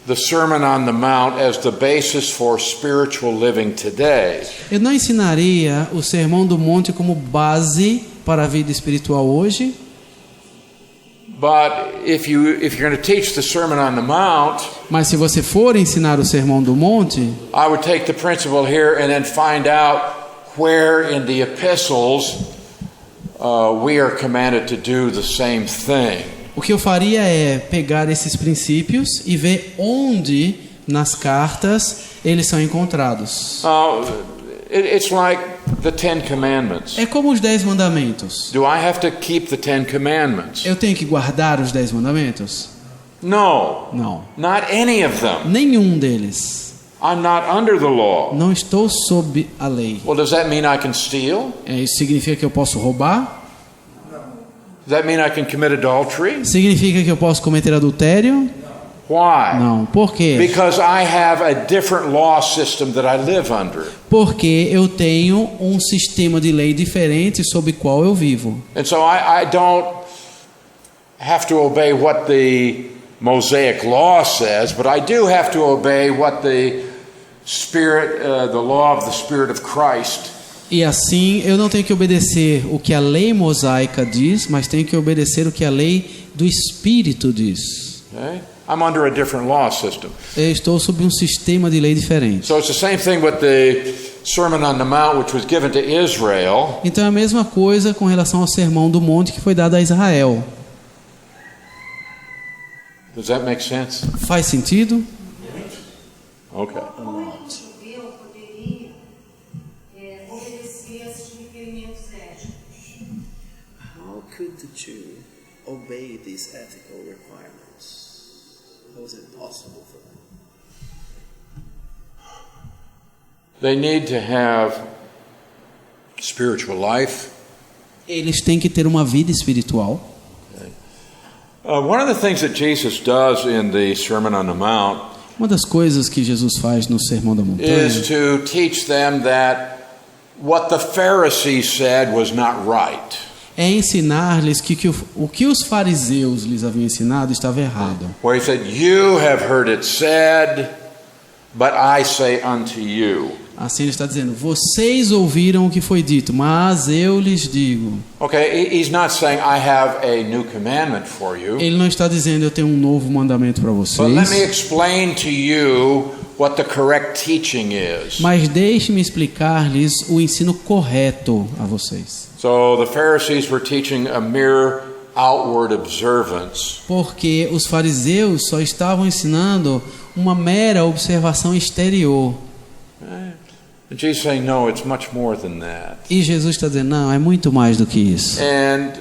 the Sermon on the Mount as the basis for spiritual living today. Eu não ensinaria o Sermão do Monte como base para a vida espiritual hoje, But if you're going to teach the Sermon on the Mount, mas se você for ensinar o Sermão do Monte, I would take the principle here and then find out where in the epistles we are commanded to do the same thing. o que eu faria é pegar esses princípios e ver onde nas cartas eles são encontrados. It's like the Ten Commandments. É como os 10 mandamentos. Do I have to keep the Ten Commandments? Eu tenho que guardar os 10 mandamentos? No, Não. not any of them. Nenhum deles. I'm not under the law. Não estou sob a lei. Well, does that mean I can steal? Isso significa que eu posso roubar? Does that mean I can commit adultery? Significa que eu posso cometer adultério? Why? Não. Por quê? Because I have a different law system that I live under. Porque eu tenho um sistema de lei diferente sob o qual eu vivo. And so I don't have to obey what the Mosaic law says, but I do have to obey what the Spirit, the law of the Spirit of Christ. E assim, eu não tenho que obedecer o que a lei mosaica diz, mas tenho que obedecer o que a lei do Espírito diz. Okay? I'm under a different law system. Eu estou sob um sistema de lei diferente. So it's the same thing with the Sermon on the Mount, which was given to Israel. Então é a mesma coisa com relação ao Sermão do Monte que foi dado a Israel. Does that make sense? Faz sentido? Okay. Como o judeu poderia obedecer a esses requerimentos éticos? How could the Jew obey these ethical requirements? How was it possible for them? They need to have spiritual life. Eles têm que ter uma vida espiritual. One of the things that Jesus does in the Sermon on the Mount Uma das coisas que Jesus faz no Sermão da Montanha is to teach them that what the Pharisees said was not right. é ensinar-lhes que o que os fariseus lhes haviam ensinado estava errado. Where he said, "You have heard it said, but I say unto you." Assim ele está dizendo: vocês ouviram o que foi dito, mas eu lhes digo. Okay, he's not saying I have a new commandment for you. Ele não está dizendo eu tenho um novo mandamento para But let me vocês. explain to you what the correct teaching is. Mas deixe-me explicar-lhes o ensino correto a vocês. So the Pharisees were teaching a mere outward observance. Porque os fariseus só estavam ensinando uma mera observação exterior. And Jesus is saying, no, it's much more than that. E Jesus está dizendo: não, é muito mais do que isso. And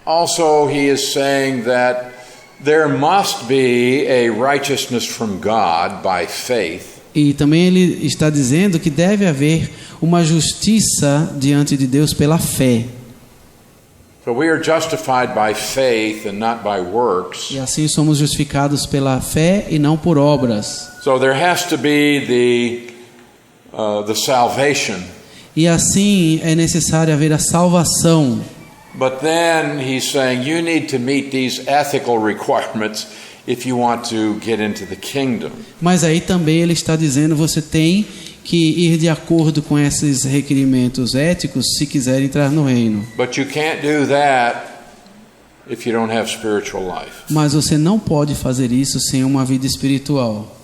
also he is saying that there must be a righteousness from God by faith. E também ele está dizendo que deve haver uma justiça diante de Deus pela fé. So we are justified by faith and not by works. E assim somos justificados pela fé e não por obras. So there has to be the salvation. E assim é necessário haver a salvação. But then he's saying you need to meet these ethical requirements if you want to get into the kingdom. Mas aí também ele está dizendo: você tem que ir de acordo com esses requerimentos éticos se quiser entrar no reino. But you can't do that if you don't have spiritual life. Mas você não pode fazer isso sem uma vida espiritual.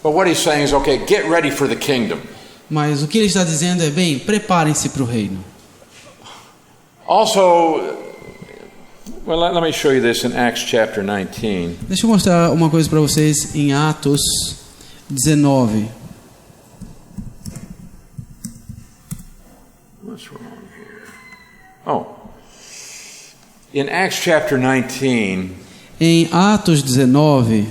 But what he's saying is, okay, get ready for the kingdom. Mas o que ele está dizendo é: bem, preparem-se para o reino. Also, well, let me show you this in Acts chapter 19. Deixa eu mostrar uma coisa para vocês em Atos 19. What's wrong here? Oh. In Acts chapter 19, Em Atos 19,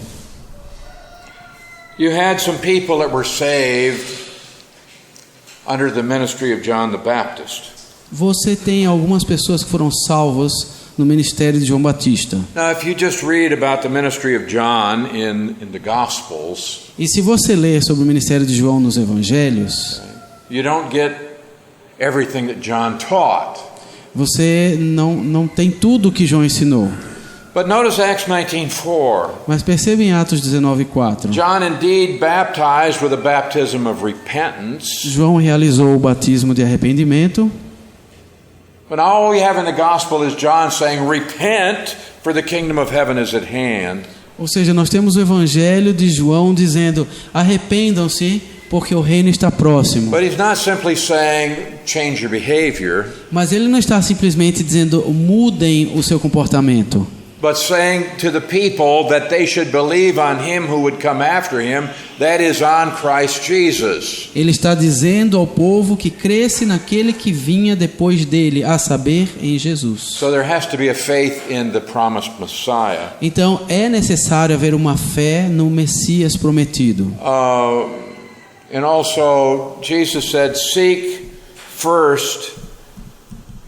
you had some people that were saved under the ministry of John the Baptist. você tem algumas pessoas que foram salvas no ministério de João Batista. Now, if you just read about the ministry of John in the Gospels, E se você ler sobre o ministério de João nos Evangelhos, you don't get everything that John taught. você não tem tudo o que João ensinou. But notice Acts 19:4. Mas perceba em Atos 19:4. John indeed baptized with a baptism of repentance. João realizou o batismo de arrependimento. But all we have in the gospel is John saying, "Repent, for the kingdom of heaven is at hand." Ou seja, nós temos o evangelho de João dizendo: arrependam-se, porque o reino está próximo. But he's not simply saying, "Change your behavior," Mas ele não está simplesmente dizendo: mudem o seu comportamento. but saying to the people that they should believe on him who would come after him, that is on Christ Jesus. Ele está dizendo ao povo que cresce naquele que vinha depois dele, a saber, em Jesus. So there has to be a faith in the promised Messiah. Então é necessário haver uma fé no Messias prometido. And also, Jesus said, "Seek first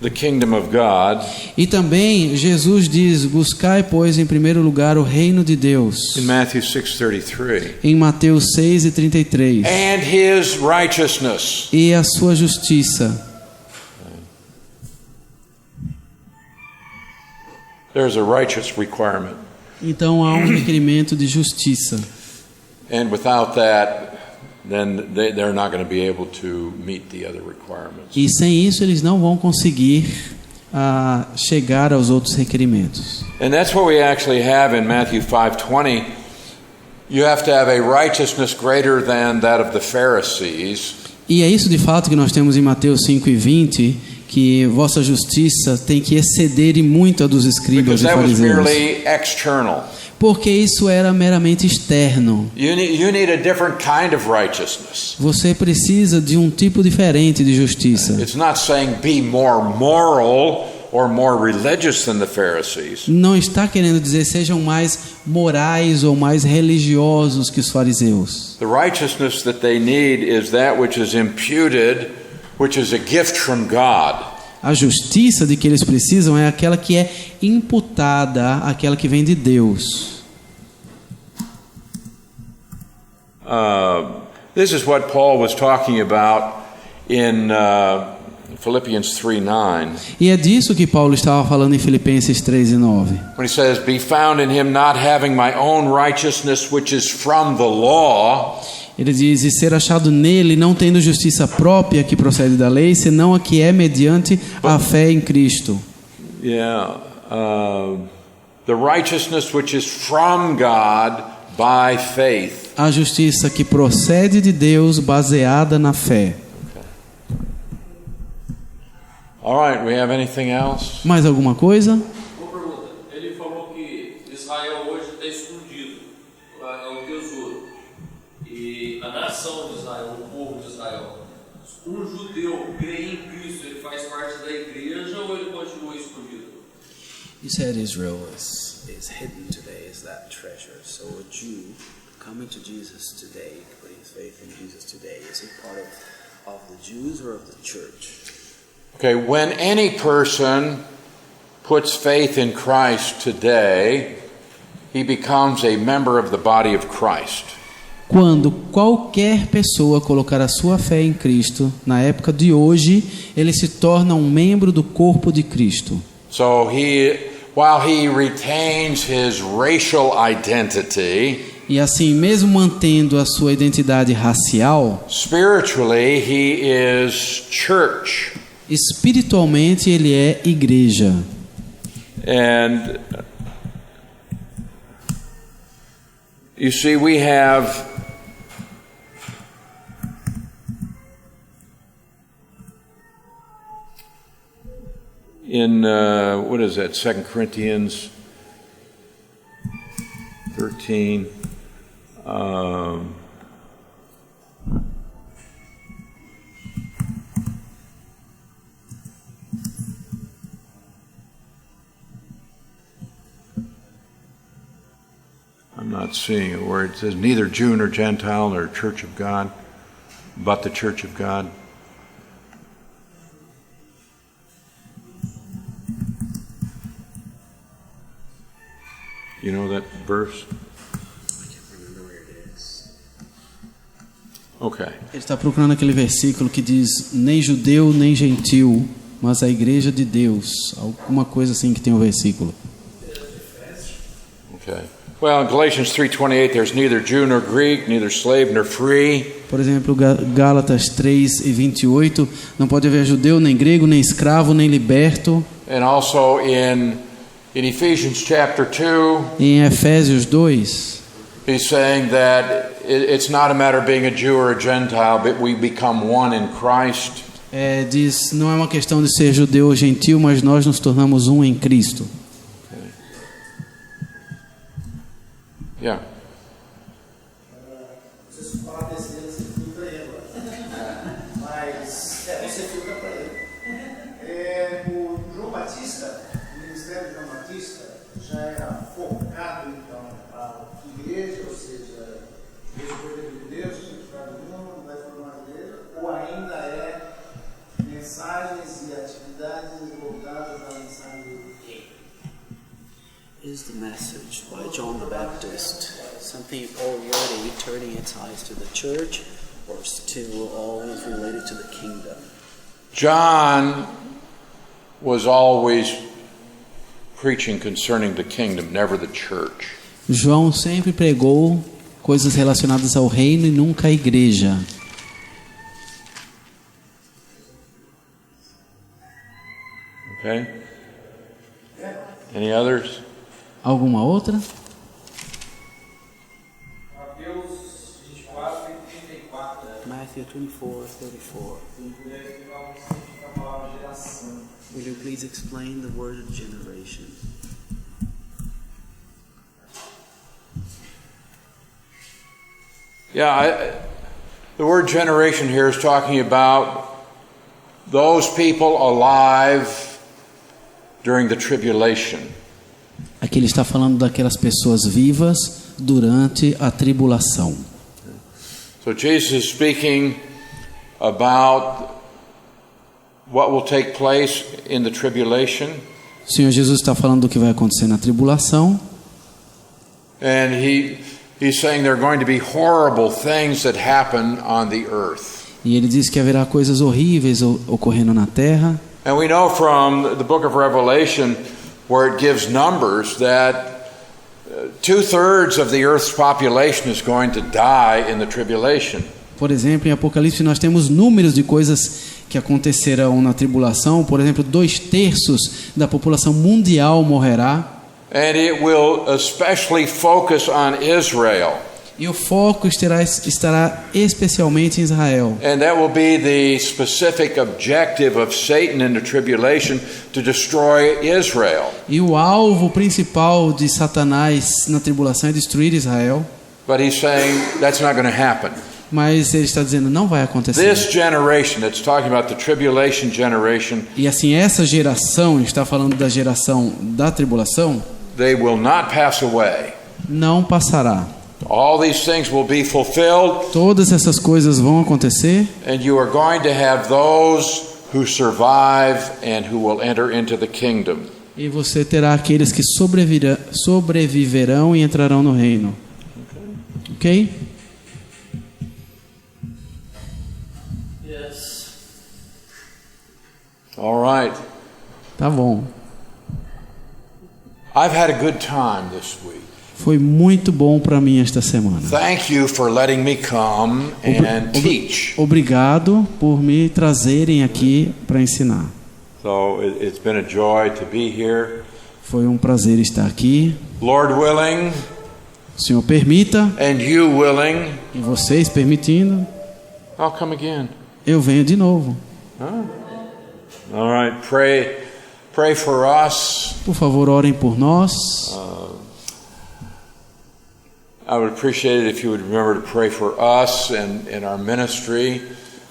the kingdom of God." E também Jesus diz: buscai, pois, em primeiro lugar o reino de Deus. In Matthew 6:33. Em Mateus 6:33. And his righteousness. E a sua justiça. There's a righteous requirement. Então há um requerimento de justiça. And without that, then they're not going to be able to meet the other requirements. E sem isso eles não vão conseguir a chegar aos outros requerimentos. And that's what we actually have in Matthew 5:20. You have to have a righteousness greater than that of the Pharisees. E é isso de fato que nós temos em Mateus 5:20, que vossa justiça tem que exceder e muito a dos escribas Because e that was fariseus. merely external. Porque isso era meramente externo. You need a different kind of righteousness. Você precisa de um tipo diferente de justiça. It's not saying be more moral or more religious than the Pharisees. Não está querendo dizer sejam mais morais ou mais religiosos que os fariseus. The righteousness that they need is that which is imputed, which is a gift from God. A justiça de que eles precisam é aquela que é imputada, aquela que vem de Deus. This is what Paul was talking about in Philippians 3:9. E é disso que Paulo estava falando em Filipenses 3:9. When he says, "Be found in him, not having my own righteousness, which is from the law." Ele diz, e ser achado nele, não tendo justiça própria que procede da lei, senão a que é mediante a fé em Cristo. The righteousness which is from God by faith. A justiça que procede de Deus, baseada na fé. All right, we have anything else? Mais alguma coisa? Uma pergunta. Ele falou que Israel hoje está escondido, é um tesouro. E a nação de Israel, o povo de Israel, um judeu crê em Cristo, ele faz parte da igreja ou ele continua escondido? You said Israel is hidden today, is that treasure. So a Jew coming to Jesus today, putting his faith in Jesus today, is he part of the Jews or of the church? Okay, when any person puts faith in Christ today, he becomes a member of the body of Christ. Quando qualquer pessoa colocar a sua fé em Cristo, na época de hoje, ele se torna um membro do corpo de Cristo. So while he retains his racial identity, E assim, mesmo mantendo a sua identidade racial, spiritually he is church. espiritualmente ele é igreja. And you see, we have in what is that? 2 Corinthians 13. I'm not seeing it where it says neither Jew nor Gentile nor Church of God, but the Church of God. You know that verse? I can't remember where it is. Okay. Ele está procurando aquele versículo que diz nem judeu nem gentil, mas a igreja de Deus. Alguma coisa assim que tem o versículo. Okay. Well, in Galatians 3:28, there's neither Jew nor Greek, neither slave nor free. Por exemplo, Gálatas 3:28, não pode haver judeu, nem grego, nem escravo, nem liberto. And also in Ephesians chapter 2, E em Efésios 2, he's saying that it's not a matter of being a Jew or a Gentile, but we become one in Christ. diz, não é uma questão de ser judeu ou gentil, mas nós nos tornamos um em Cristo. Yeah. Você fala besteira, você filtra ele agora. Mas você filtra para ele. O João Batista, o ministério de João Batista, já era focado então para a igreja, ou seja, Deus foi de Deus, cada um vai formar a igreja, ou ainda é mensagens e atividades voltadas à mensagem do reino? Is the message by John the Baptist something already turning its eyes to the church, or still always related to the kingdom? John was always preaching concerning the kingdom, never the church. João sempre pregou coisas relacionadas ao reino e nunca à igreja. Okay? Any others? Alguma outra? Mateus 24 e 34. Matthew 24:34. Will you please explain the word generation? Yeah, the word generation here is talking about those people alive during the tribulation. Aqui ele está falando daquelas pessoas vivas durante a tribulação. So Jesus is speaking about what will take place in the tribulation. O Senhor Jesus está falando do que vai acontecer na tribulação. And he's saying there are going to be horrible things that happen on the earth. E ele diz que haverá coisas horríveis ocorrendo na terra. And we know from the book of Revelation, where it gives numbers, that 2/3 of the earth's population is going to die in the tribulation. Por exemplo, em Apocalipse nós temos números de coisas que acontecerão na tribulação. Por exemplo, 2/3 da população mundial morrerá. And it will especially focus on Israel. E o foco estará especialmente em Israel. And that will be the specific objective of Satan in the tribulation, to destroy Israel. E o alvo principal de Satanás na tribulação é destruir Israel. But he's saying that's not going to happen. Mas ele está dizendo não vai acontecer. This generation, it's talking about the tribulation generation, E assim, essa geração, está falando da geração da tribulação, they will not pass away. não passará. All these things will be fulfilled, Todas essas coisas vão acontecer. and you are going to have those who survive and who will enter into the kingdom. E você terá aqueles que sobreviverão e entrarão no reino. Ok? Yes. All right. Tá bom. I've had a good time this week. Foi muito bom para mim esta semana. Thank you for letting me come and teach. Obrigado por me trazerem aqui para ensinar. So it's been a joy to be here. Foi um prazer estar aqui. Lord willing, O Senhor permita, and you willing, e vocês permitindo, I'll come again. eu venho de novo. All right, pray for us. Por favor, orem por nós. I would appreciate it if you would remember to pray for us and our ministry.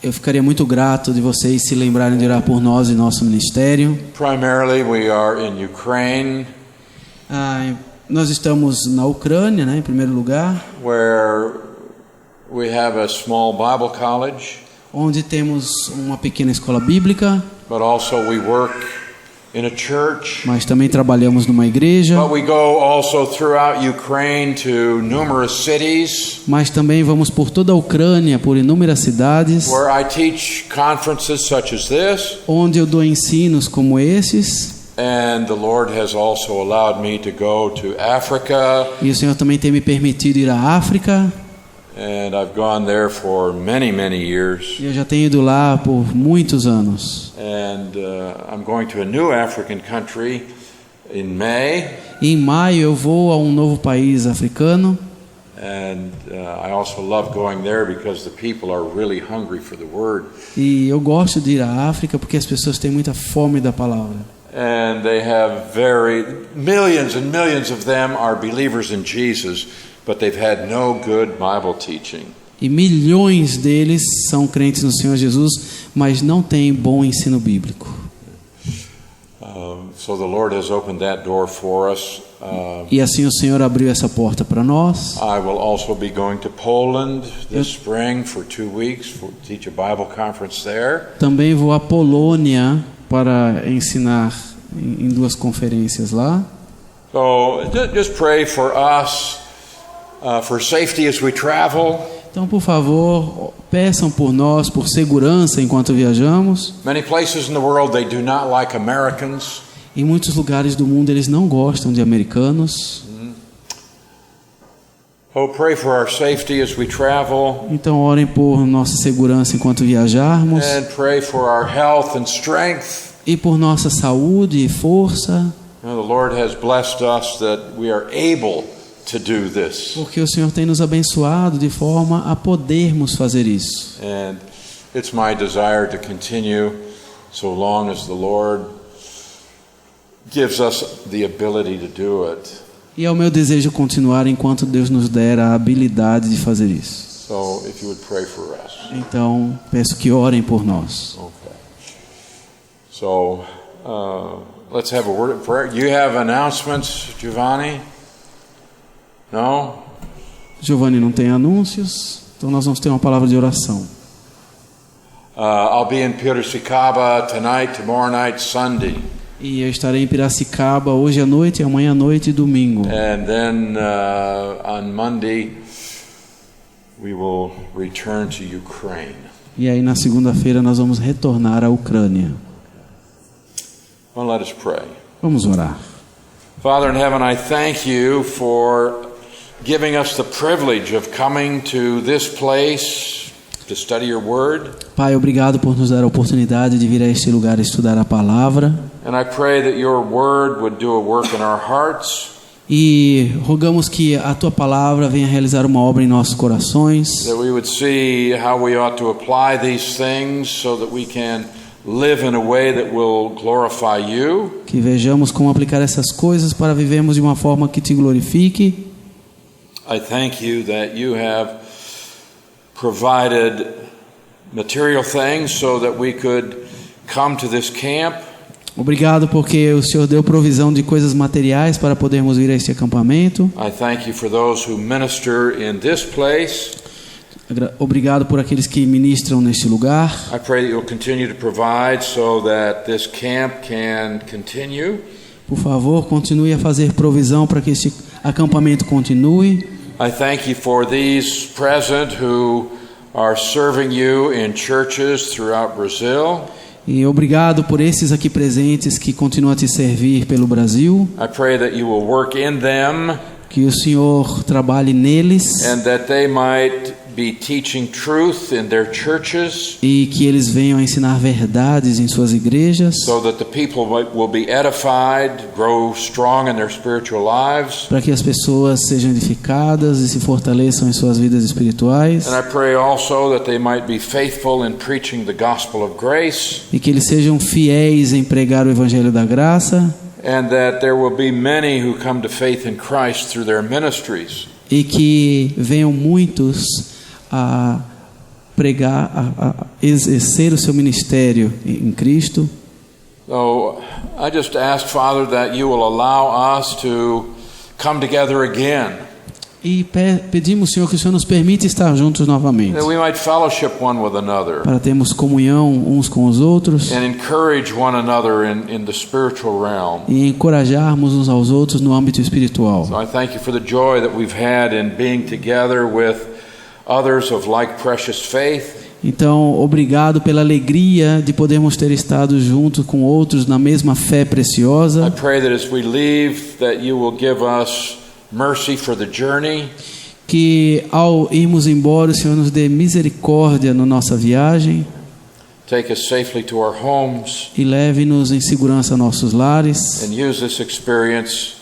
Eu ficaria muito grato de vocês se lembrarem de orar por nós e nosso ministério. Primarily, we are in Ukraine, Nós estamos na Ucrânia, né, em primeiro lugar, where we have a small Bible college, onde temos uma pequena escola bíblica, but also we work in a church. mas também trabalhamos numa igreja, But we go also throughout Ukraine to numerous cities, mas também vamos por toda a Ucrânia, por inúmeras cidades, where I teach conferences such as this. onde eu dou ensinos como esses. And the Lord has also allowed me to go to Africa, E o Senhor também tem me permitido ir à África. and I've gone there for many, many years. E eu já tenho ido lá por muitos anos. And I'm going to a new African country in May, E em maio eu vou a um novo país africano. and I also love going there because the people are really hungry for the Word. E eu gosto de ir à África porque as pessoas têm muita fome da palavra. And they have millions and millions of them are believers in Jesus, but they've had no good Bible teaching. E milhões deles são crentes no Senhor Jesus, mas não têm bom ensino bíblico. So the Lord has opened that door for us. E assim o Senhor abriu essa porta para nós. I will also be going to Poland this spring for 2 weeks to teach a Bible conference there. Também vou à Polônia para ensinar em 2 conferências lá. So just pray for us, for safety as we travel. Então, por favor, peçam por nós, por segurança enquanto viajamos. Many places in the world they do not like Americans. Em muitos lugares do mundo eles não gostam de americanos. Oh, pray for our safety as we travel. Então orem por nossa segurança enquanto viajarmos. And pray for our health and strength. e por nossa saúde e força, The Lord has blessed us that we are able to do this. porque o Senhor tem nos abençoado de forma a podermos fazer isso. And it's my desire to continue so long as the Lord gives us the ability to do it. E é o meu desejo continuar enquanto Deus nos der a habilidade de fazer isso. So if you would pray for us. Então, peço que orem por nós. Okay. So let's have a word of prayer. You have announcements, Giovanni? No? Giovanni não tem anúncios, então nós vamos ter uma palavra de oração. I'll be in Piracicaba tonight, tomorrow night, Sunday. E eu estarei em Piracicaba hoje à noite, amanhã à noite e domingo. And then on Monday we will return to Ukraine. E aí na segunda-feira nós vamos retornar à Ucrânia. Well, let us pray. Vamos orar. Father in heaven, I thank you for giving us the privilege of coming to this place to study your word. Pai, obrigado por nos dar a oportunidade de vir a este lugar estudar a palavra. And I pray that your word would do a work in our hearts. E rogamos que a tua palavra venha realizar uma obra em nossos corações. That we would see how we ought to apply these things so that we can live in a way that will glorify you. Que vejamos como aplicar essas coisas para vivermos de uma forma que te glorifique. I thank you that you have provided material things so that we could come to this camp. Obrigado porque o Senhor deu provisão de coisas materiais para podermos vir a este acampamento. I thank you for those who minister in this place. Obrigado por aqueles que ministram neste lugar. I pray that you'll continue to provide so that this camp can continue. Por favor, continue a fazer provisão para que este acampamento continue. I thank you for these present who are serving you in churches throughout Brazil. E obrigado por esses aqui presentes que continuam a te servir pelo Brasil. I pray that you will work in them. Que o Senhor trabalhe neles. And that they might be teaching truth in their churches. E que eles venham a ensinar verdades em suas igrejas. So that the people will be edified, grow strong in their spiritual lives. Para que as pessoas sejam edificadas e se fortaleçam em suas vidas espirituais. And I pray also that they might be faithful in preaching the gospel of grace. E que eles sejam fiéis em pregar o evangelho da graça. And that there will be many who come to faith in Christ through their ministries. E que venham muitos a pregar, a exercer o seu ministério em Cristo. So I just ask, Father, that you will allow us to come together again. E pedimos, Senhor, que o Senhor nos permita estar juntos novamente. That we might fellowship one with another. Para termos comunhão uns com os outros. And encourage one another in the spiritual realm. E encorajarmos uns aos outros no âmbito espiritual. So I thank you for the joy that we've had in being together with others of like precious faith. Então, obrigado pela alegria de podermos ter estado juntos com outros na mesma fé preciosa. I pray that as we leave, that you will give us mercy for the journey. Que ao irmos embora, o Senhor nos dê misericórdia na nossa viagem. Take us safely to our homes. E leve-nos em segurança a nossos lares. And use this experience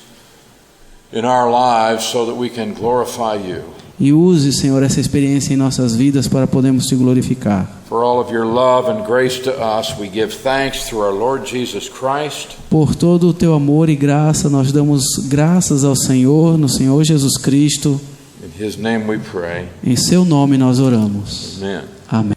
in our lives so that we can glorify you. E use, Senhor, essa experiência em nossas vidas para podermos te glorificar. For all of your love and grace to us, we give thanks through our Lord Jesus Christ. Por todo o teu amor e graça, nós damos graças ao Senhor, no Senhor Jesus Cristo. In His name we pray. Em seu nome nós oramos. Amen. Amém.